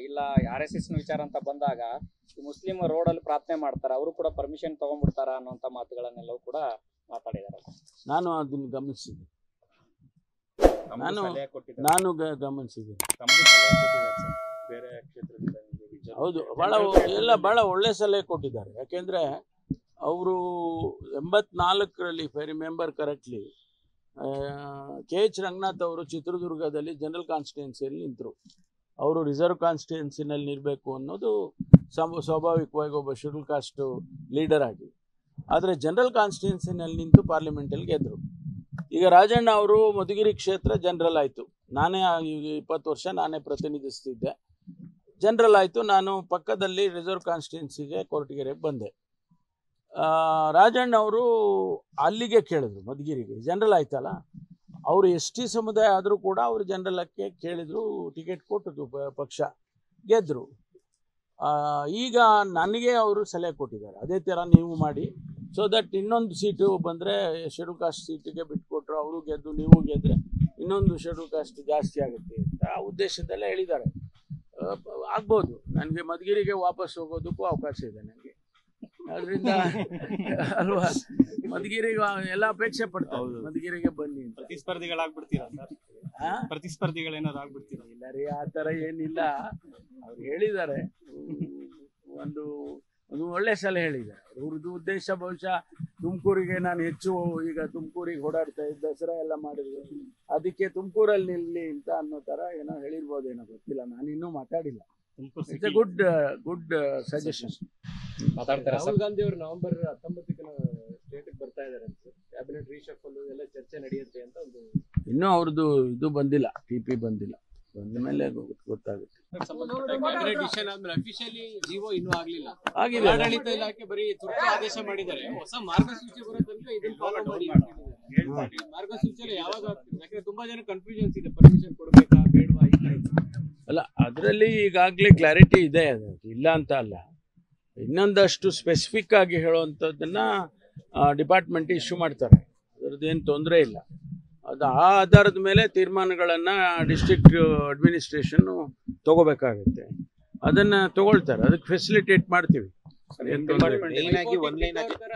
ಇಲ್ಲ RSS ವಿಚಾರ ಅಂತ ಬಂದಾಗ ಈ ಮುಸ್ಲಿಂ ರೋಡ್ ಅಲ್ಲಿ ಪ್ರಾರ್ಥನೆ ಮಾಡ್ತಾರೆ, ಅವರು ಕೂಡ ಪರ್ಮಿಷನ್ ತಗೊಂಡ್ಬಿಡ್ತಾರ ಅನ್ನೋಂತ ಮಾತುಗಳನ್ನೆಲ್ಲವೂ ಕೂಡ ಮಾತಾಡಿದ್ದಾರೆ. ನಾನು ಅದನ್ನು ಗಮನಿಸಿದೆ, ನಾನು ಗಮನಿಸಿದೆ. ಹೌದು, ಬಹಳ ಒಳ್ಳೆ ಸಲಹೆ ಕೊಟ್ಟಿದ್ದಾರೆ. ಯಾಕೆಂದ್ರೆ ಅವರು 84ರಲ್ಲಿ if I remember correctly KH Ranganath ಅವರು ಚಿತ್ರದುರ್ಗದಲ್ಲಿ ಜನರಲ್ ಕಾನ್ಸ್ಟಿಟ್ಯೂನ್ಸಿಯಲ್ಲಿ ನಿಂತರು. ಅವರು ರಿಸರ್ವ್ ಕಾನ್ಸ್ಟಿಟ್ಯೂನ್ಸಿನಲ್ಲಿ ನಿಲ್ಲಬೇಕು ಅನ್ನೋದು ಸ್ವಾಭಾವಿಕವಾಗಿ ಒಬ್ಬ ಶೆಡ್ಯೂಲ್ ಕಾಸ್ಟ್ ಲೀಡರ್ ಆಗಿ. ಆದರೆ ಜನರಲ್ ಕಾನ್ಸ್ಟಿಟ್ಯೂನ್ಸಿನಲ್ಲಿ ನಿಂತು ಪಾರ್ಲಿಮೆಂಟಲ್ಲಿ ಗೆದ್ದರು. ಈಗ ರಾಜಣ್ಣ ಅವರು ಮಧುಗಿರಿ ಕ್ಷೇತ್ರ ಜನರಲ್ ಆಯಿತು. ನಾನೇ 20 ವರ್ಷ ನಾನೇ ಪ್ರತಿನಿಧಿಸ್ತಿದ್ದೆ. ಜನರಲ್ ಆಯಿತು. ನಾನು ಪಕ್ಕದಲ್ಲಿ ರಿಸರ್ವ್ ಕಾನ್ಸ್ಟಿಟ್ಯೂನ್ಸಿಗೆ ಕೊರಟಗೆರೆಗೆ ಬಂದೆ. ರಾಜಣ್ಣ ಅವರು ಅಲ್ಲಿಗೆ ಕೇಳಿದ್ರು, ಮಧುಗಿರಿಗೆ ಜನರಲ್ ಆಯ್ತಲ್ಲ, ಅವರು ST ಸಮುದಾಯ ಆದರೂ ಕೂಡ ಅವರು ಜನರಲಕ್ಕೆ ಕೇಳಿದ್ರು, ಟಿಕೆಟ್ ಕೊಟ್ಟರು, ಪಕ್ಷ ಗೆದ್ದರು. ಈಗ ನನಗೆ ಅವರು ಸಲಹೆ ಕೊಟ್ಟಿದ್ದಾರೆ, ಅದೇ ಥರ ನೀವು ಮಾಡಿ, ಸೊ ದಟ್ ಇನ್ನೊಂದು ಸೀಟು ಬಂದರೆ ಶೆಡ್ಯೂಲ್ ಕಾಸ್ಟ್ ಸೀಟಿಗೆ ಬಿಟ್ಕೊಟ್ರು, ಅವರು ಗೆದ್ದು ನೀವು ಗೆದ್ದರೆ ಇನ್ನೊಂದು ಶೆಡ್ಯೂಲ್ ಕಾಸ್ಟ್ ಜಾಸ್ತಿ ಆಗುತ್ತೆ ಅಂತ ಆ ಉದ್ದೇಶದಲ್ಲೇ ಹೇಳಿದ್ದಾರೆ. ಆಗ್ಬೋದು, ನನಗೆ ಮಧುಗಿರಿಗೆ ವಾಪಸ್ ಹೋಗೋದಕ್ಕೂ ಅವಕಾಶ ಇದೆ ನನಗೆ. ಅದರಿಂದ ಅಲ್ವಾ, ಮಧುಗಿರಿಗೆ ಎಲ್ಲ ಅಪೇಕ್ಷೆ ಪಡ್ತಾರೆ, ಮಧುಗಿರಿಗೆ ಬನ್ನಿ ಅಂತ. ಪ್ರತಿಸ್ಪರ್ಧಿಗಳಾಗ್ಬಿಡ್ತೀರಾ ಸರ್? ಪ್ರತಿಸ್ಪರ್ಧಿಗಳೇನಾದ್ರು ಆಗ್ಬಿಡ್ತೀರಾ? ಇಲ್ಲ ರೀ, ಆ ಥರ ಏನಿಲ್ಲ. ಅವ್ರು ಹೇಳಿದ್ದಾರೆ, ಒಂದು ಒಳ್ಳೆ ಸಲ ಹೇಳಿದ್ದಾರೆ. ಅವ್ರದ್ದು ಉದ್ದೇಶ ಬಹುಶಃ ತುಮಕೂರಿಗೆ ನಾನು ಹೆಚ್ಚು ಈಗ ತುಮಕೂರಿಗೆ ಓಡಾಡ್ತಾ ಇದ್ದ, ದಸರಾ ಎಲ್ಲ ಮಾಡಿದ್ರು, ಅದಕ್ಕೆ ತುಮಕೂರಲ್ಲಿ ನಿಲ್ಲಿ ಅಂತ ಅನ್ನೋ ಥರ ಏನೋ ಹೇಳಿರ್ಬೋದೇನೋ, ಗೊತ್ತಿಲ್ಲ, ನಾನು ಇನ್ನೂ ಮಾತಾಡಿಲ್ಲ. It's A good suggestion. Rahul Gandhi ಅವರು ನವೆಂಬರ್ 19ಕ್ಕೆ ಸ್ಟೇಟ್ಗೆ ಬರ್ತಾ ಇದ್ದಾರೆ ಅಂತ, ಕ್ಯಾಬಿನೆಟ್ ರೀಶಫಲ್ ಎಲ್ಲ ಚರ್ಚೆ ನಡೆಯುತ್ತೆ ಅಂತ ಒಂದು. ಇನ್ನೂ ಅವ್ರದ್ದು ಇದು ಬಂದಿಲ್ಲ, TP ಬಂದಿಲ್ಲ, ಬಂದ ಮೇಲೆ ಗೊತ್ತಾಗುತ್ತೆ. ಕ್ಯಾಬಿನೆಟ್ ಡಿಸಿಷನ್ ಆದ್ಮೇಲೆ ಅಫಿಷಿಯಲಿ ಜಿಒ ಇನ್ನೂ ಆಗಿದೆ. ಆಡಳಿತ ಇಲಾಖೆ ಬರೀ ತುರ್ತು ಆದೇಶ ಮಾಡಿದ್ದಾರೆ, ಹೊಸ ಮಾರ್ಗಸೂಚಿ ಬರೋ ತನಕ ಇದನ್ನ ಫಾಲೋ ಮಾಡಿ. ಮಾರ್ಗಸೂಚಿ ಯಾವಾಗ ಆಗ್ತದೆ? ಯಾಕಂದ್ರೆ ತುಂಬಾ ಜನ ಕನ್ಫ್ಯೂಷನ್ಸ್ ಇದೆ, ಪರ್ಮಿಷನ್ ಕೊಡಬೇಕಾ ಬೇಡವಾ ಅಲ್ಲ. ಅದರಲ್ಲಿ ಈಗಾಗಲೇ ಕ್ಲಾರಿಟಿ ಇದೆ, ಅದು ಇಲ್ಲ ಅಂತ ಅಲ್ಲ. ಇನ್ನೊಂದಷ್ಟು ಸ್ಪೆಸಿಫಿಕ್ ಆಗಿ ಹೇಳುವಂಥದ್ದನ್ನು ಡಿಪಾರ್ಟ್ಮೆಂಟ್ ಇಶ್ಯೂ ಮಾಡ್ತಾರೆ, ಅದರದ್ದೇನು ತೊಂದರೆ ಇಲ್ಲ. ಅದು ಆ ಆಧಾರದ ಮೇಲೆ ತೀರ್ಮಾನಗಳನ್ನು ಡಿಸ್ಟ್ರಿಕ್ಟ್ ಅಡ್ಮಿನಿಸ್ಟ್ರೇಷನ್ನು ತಗೋಬೇಕಾಗುತ್ತೆ, ಅದನ್ನು ತಗೊಳ್ತಾರೆ, ಅದಕ್ಕೆ ಫೆಸಿಲಿಟೇಟ್ ಮಾಡ್ತೀವಿ.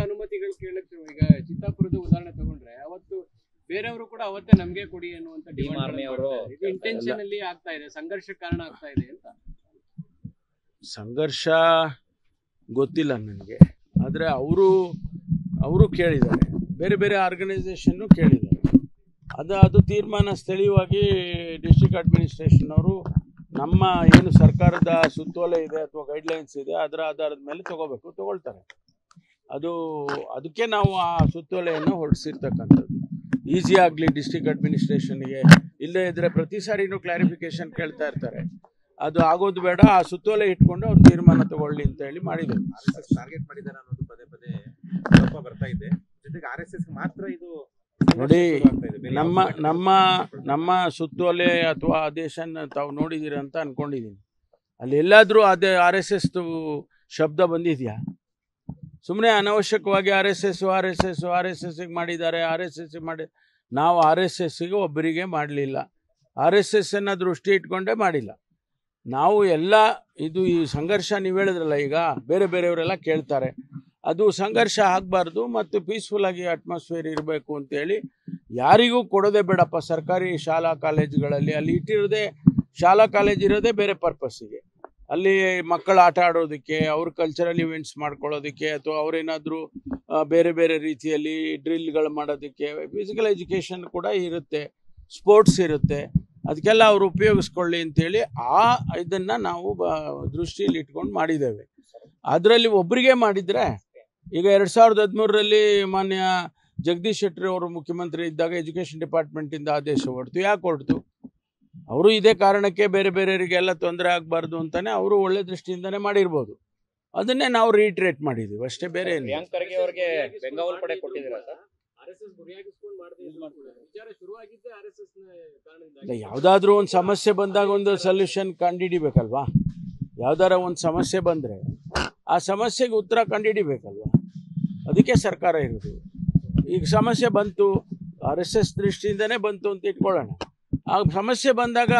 ಅನುಮತಿಗಳು ಕೇಳಕ್ಕೆ ಈಗ ಚಿತ್ತಾಪುರದ ಉದಾಹರಣೆ ತಗೊಂಡ್ರೆ, ಅವತ್ತು ಬೇರೆಯವರು ಕೂಡ ಅವತ್ತೇ ನಮ್ಗೆ ಕೊಡಿ ಅನ್ನುವಂತ ಇಂಟೆನ್ಷನಲ್ಲಿ ಆಗ್ತಾ ಇದೆ, ಸಂಘರ್ಷ ಕಾರಣ ಆಗ್ತಾ ಇದೆ ಅಂತ. ಸಂಘರ್ಷ ಗೊತ್ತಿಲ್ಲ ನನಗೆ, ಆದರೆ ಅವರು ಕೇಳಿದ್ದಾರೆ, ಬೇರೆ ಬೇರೆ ಆರ್ಗನೈಸೇಷನ್ನು ಕೇಳಿದ್ದಾರೆ. ಅದು ತೀರ್ಮಾನ ಸ್ಥಳೀಯವಾಗಿ ಡಿಸ್ಟ್ರಿಕ್ಟ್ ಅಡ್ಮಿನಿಸ್ಟ್ರೇಷನ್ ಅವರು ನಮ್ಮ ಏನು ಸರ್ಕಾರದ ಸುತ್ತೋಲೆ ಇದೆ ಅಥವಾ ಗೈಡ್ಲೈನ್ಸ್ ಇದೆ ಅದರ ಆಧಾರದ ಮೇಲೆ ತಗೊಳ್ತಾರೆ. ಅದಕ್ಕೆ ನಾವು ಆ ಸುತ್ತೋಲೆಯನ್ನು ಹೊರಡಿಸಿರ್ತಕ್ಕಂಥದ್ದು. ಈಸಿ ಆಗಲಿ ಡಿಸ್ಟ್ರಿಕ್ಟ್ ಅಡ್ಮಿನಿಸ್ಟ್ರೇಷನ್ಗೆ, ಇಲ್ಲದೇ ಇದ್ದರೆ ಪ್ರತಿ ಸಾರಿನೂ ಕ್ಲಾರಿಫಿಕೇಶನ್ ಕೇಳ್ತಾ ಇರ್ತಾರೆ, ಅದು ಆಗೋದು ಬೇಡ, ಆ ಸುತ್ತೋಲೆ ಇಟ್ಕೊಂಡು ಅವ್ರು ತೀರ್ಮಾನ ತಗೊಳ್ಳಿ ಅಂತ ಹೇಳಿ ಮಾಡಿದ್ದೇವೆ. ಟಾರ್ಗೆಟ್ ಮಾಡಿದ್ದಾರೆ ಅನ್ನೋದು ಪದೇ ಪದೇ ಬರ್ತಾ ಇದೆ. ಜೊತೆಗೆ RSS ಮಾತ್ರ ಇದು ನೋಡಿ, ನಮ್ಮ ಸುತ್ತೋಲೆ ಅಥವಾ ಆದೇಶನ ತಾವು ನೋಡಿದ್ದೀರ ಅಂತ ಅನ್ಕೊಂಡಿದ್ದೀನಿ. ಅಲ್ಲಿ ಎಲ್ಲಾದರೂ ಅದೇ RSS ಶಬ್ದ ಬಂದಿದೆಯಾ? ಸುಮ್ಮನೆ ಅನವಶ್ಯಕವಾಗಿ RSSಗೆ ಮಾಡಿದ್ದಾರೆ, RSSಗೆ ಮಾಡಿ. ನಾವು RSSಗೆ ಒಬ್ಬರಿಗೆ ಮಾಡಲಿಲ್ಲ, RSSನ ದೃಷ್ಟಿ ಇಟ್ಕೊಂಡೇ ಮಾಡಿಲ್ಲ. ನಾವು ಎಲ್ಲ ಈ ಸಂಘರ್ಷ ನೀವು ಹೇಳಿದ್ರಲ್ಲ, ಈಗ ಬೇರೆ ಬೇರೆಯವರೆಲ್ಲ ಕೇಳ್ತಾರೆ, ಅದು ಸಂಘರ್ಷ ಆಗಬಾರ್ದು ಮತ್ತು ಪೀಸ್ಫುಲ್ಲಾಗಿ ಅಟ್ಮಾಸ್ಫಿಯರ್ ಇರಬೇಕು ಅಂತೇಳಿ ಯಾರಿಗೂ ಕೊಡೋದೇ ಬೇಡಪ್ಪ. ಸರ್ಕಾರಿ ಶಾಲಾ ಕಾಲೇಜುಗಳಲ್ಲಿ ಅಲ್ಲಿ ಇಟ್ಟಿರೋದೇ, ಶಾಲಾ ಕಾಲೇಜ್ ಇರೋದೇ ಬೇರೆ ಪರ್ಪಸ್ಸಿಗೆ, ಅಲ್ಲಿ ಮಕ್ಕಳು ಆಟ ಆಡೋದಕ್ಕೆ, ಅವ್ರ ಕಲ್ಚರಲ್ ಇವೆಂಟ್ಸ್ ಮಾಡ್ಕೊಳ್ಳೋದಕ್ಕೆ, ಅಥವಾ ಅವರೇನಾದರೂ ಬೇರೆ ಬೇರೆ ರೀತಿಯಲ್ಲಿ ಡ್ರಿಲ್ಗಳು ಮಾಡೋದಕ್ಕೆ, ಫಿಸಿಕಲ್ ಎಜುಕೇಷನ್ ಕೂಡ ಇರುತ್ತೆ, ಸ್ಪೋರ್ಟ್ಸ್ ಇರುತ್ತೆ, ಅದಕ್ಕೆಲ್ಲ ಅವರು ಉಪಯೋಗಿಸ್ಕೊಳ್ಳಿ ಅಂತೇಳಿ ಇದನ್ನು ನಾವು ದೃಷ್ಟಿಯಲ್ಲಿ ಇಟ್ಕೊಂಡು ಮಾಡಿದ್ದೇವೆ. ಅದರಲ್ಲಿ ಒಬ್ಬರಿಗೆ ಮಾಡಿದರೆ, ಈಗ 2013ರಲ್ಲಿ ಮಾನ್ಯ ಜಗದೀಶ್ ಶೆಟ್ಟರ್ ಅವರು ಮುಖ್ಯಮಂತ್ರಿ ಇದ್ದಾಗ ಎಜುಕೇಷನ್ ಡಿಪಾರ್ಟ್ಮೆಂಟಿಂದ ಆದೇಶ ಹೊರತು. ಯಾಕೆ ಹೊರತು? ಅವರು ಇದೇ ಕಾರಣಕ್ಕೆ ಬೇರೆ ಬೇರೆಯವರಿಗೆಲ್ಲ ತೊಂದರೆ ಆಗಬಾರ್ದು ಅಂತಲೇ ಅವರು ಒಳ್ಳೆ ದೃಷ್ಟಿಯಿಂದನೇ ಮಾಡಿರ್ಬೋದು. ಅದನ್ನೇ ನಾವು ರೀಟ್ರೇಟ್ ಮಾಡಿದ್ದೀವಿ ಅಷ್ಟೇ, ಬೇರೆ ಏನು. ಯಾವುದಾದ್ರೂ ಒಂದು ಸಮಸ್ಯೆ ಬಂದಾಗ ಒಂದು ಸೊಲ್ಯೂಷನ್ ಕಂಡುಹಿಡಿಬೇಕಲ್ವಾ? ಯಾವ್ದಾರ ಒಂದು ಸಮಸ್ಯೆ ಬಂದರೆ ಆ ಸಮಸ್ಯೆಗೆ ಉತ್ತರ ಕಂಡುಹಿಡಿಬೇಕಲ್ವಾ? ಅದಕ್ಕೆ ಸರ್ಕಾರ ಇರೋದು. ಈಗ ಸಮಸ್ಯೆ ಬಂತು, RSS ದೃಷ್ಟಿಯಿಂದನೇ ಬಂತು ಅಂತ ಇಟ್ಕೊಳ್ಳೋಣ. ಆ ಸಮಸ್ಯೆ ಬಂದಾಗ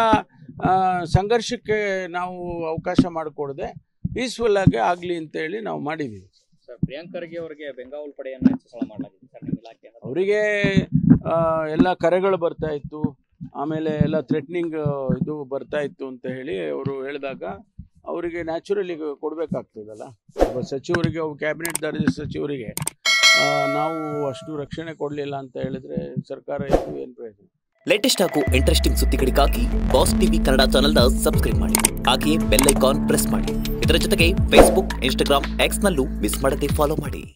ಸಂಘರ್ಷಕ್ಕೆ ನಾವು ಅವಕಾಶ ಮಾಡಿಕೊಡದೆ ಪೀಸ್ಫುಲ್ ಆಗಿ ಆಗಲಿ ಅಂತೇಳಿ ನಾವು ಮಾಡಿದ್ದೀವಿ. ಸರ್, ಪ್ರಿಯಾಂಕ್ ಖರ್ಗೆ ಅವರಿಗೆ ಬೆಂಗಾವಲು ಪಡೆಯನ್ನು ಹೆಚ್ಚಳ ಮಾಡಲಾಗಿದೆ ಸರ್ ನಿಮ್ಮ ಇಲಾಖೆ. ಅವರಿಗೆ ಎಲ್ಲ ಕರೆಗಳು ಬರ್ತಾ ಇತ್ತು, ಆಮೇಲೆ ಎಲ್ಲ ಥ್ರೆಟ್ನಿಂಗ್ ಇದು ಬರ್ತಾ ಇತ್ತು ಅಂತ ಹೇಳಿ ಅವರು ಹೇಳಿದಾಗ ಅವರಿಗೆ ನ್ಯಾಚುರಲಿ ಕೊಡಬೇಕಾಗ್ತದಲ್ಲ. ಒಬ್ಬ ಸಚಿವರಿಗೆ, ಒಬ್ಬ ಕ್ಯಾಬಿನೆಟ್ ದರ್ಜೆ ಸಚಿವರಿಗೆ ನಾವು ಅಷ್ಟು ರಕ್ಷಣೆ ಕೊಡಲಿಲ್ಲ ಅಂತ ಹೇಳಿದ್ರೆ ಸರ್ಕಾರ ಇತ್ತು ಏನು ಪ್ರಯೋಜನ? ಲೇಟೆಸ್ಟ್ ಹಾಗೂ ಇಂಟ್ರೆಸ್ಟಿಂಗ್ ಸುದ್ದಿಗಳಿಗಾಗಿ ಬಾಸ್ ಟಿವಿ ಕನ್ನಡ ಚಾನೆಲ್ನ ಸಬ್ಸ್ಕ್ರೈಬ್ ಮಾಡಿ. ಹಾಗೆಯೇ ಬೆಲ್ ಐಕಾನ್ ಪ್ರೆಸ್ ಮಾಡಿ. ಇದರ ಜೊತೆಗೆ ಫೇಸ್ಬುಕ್, ಇನ್ಸ್ಟಾಗ್ರಾಮ್, ಎಕ್ಸ್ನಲ್ಲೂ ಮಿಸ್ ಮಾಡದೆ ಫಾಲೋ ಮಾಡಿ.